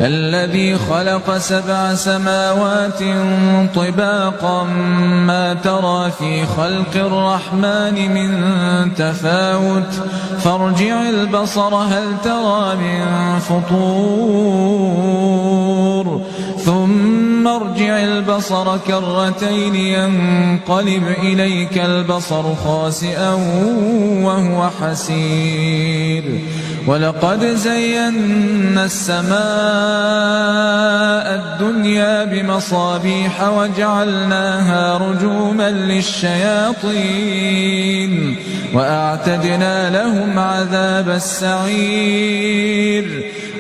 الذي خلق 7 سماوات طباقا ما ترى في خلق الرحمن من تفاوت فارجع البصر هل ترى من فطور ثم ارجع البصر كرتين ينقلب إليك البصر خاسئا وهو حسير ولقد زينا السماء الدنيا بمصابيح وجعلناها رجوما للشياطين وأعتدنا لهم عذاب السعير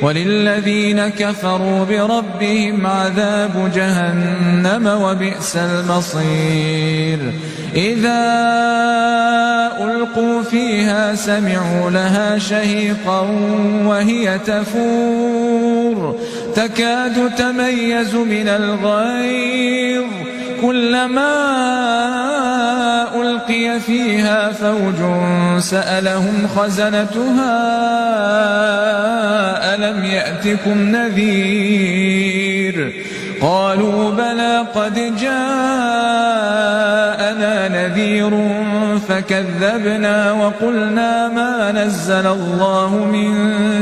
وللذين كفروا بربهم عذاب جهنم وبئس المصير إذا ألقوا فيها سمعوا لها شهيقا وهي تفور تكاد تميز من الغيظ كلما ألقي فيها فوج سألهم خزنتها ألم يأتكم نذير قالوا بلى قد جاءنا نذير فكذبنا وقلنا ما نزل الله من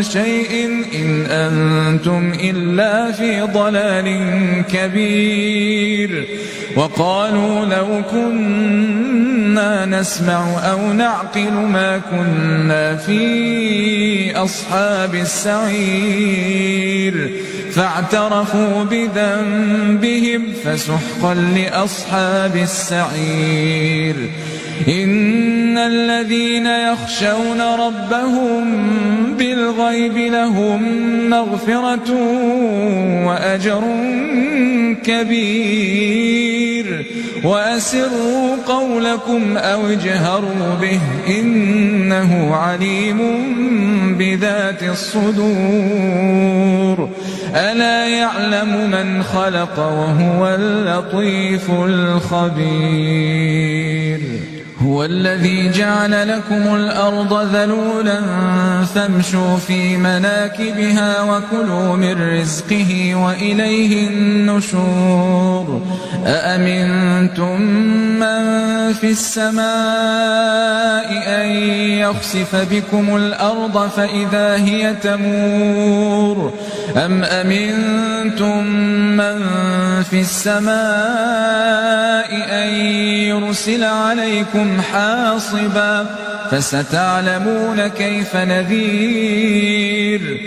شيء إن أنتم إلا في ضلال كبير وقالوا لو كنا نسمع أو نعقل ما كنا في أصحاب السعير فاعترفوا بذنبهم فسحقا لأصحاب السعير إن الذين يخشون ربهم بالغيب لهم مغفرة وأجر كبير وأسروا قولكم أو اجهروا به إنه عليم بذات الصدور ألا يعلم من خلق وهو اللطيف الخبير هو الذي جعل لكم الأرض ذلولا فامشوا في مناكبها وكلوا من رزقه وإليه النشور أأمنتم من في السماء أن يخسف بكم الأرض فإذا هي تمور أم أمنتم من في السماء أن يرسل عليكم حاصبا فستعلمون كيف نذير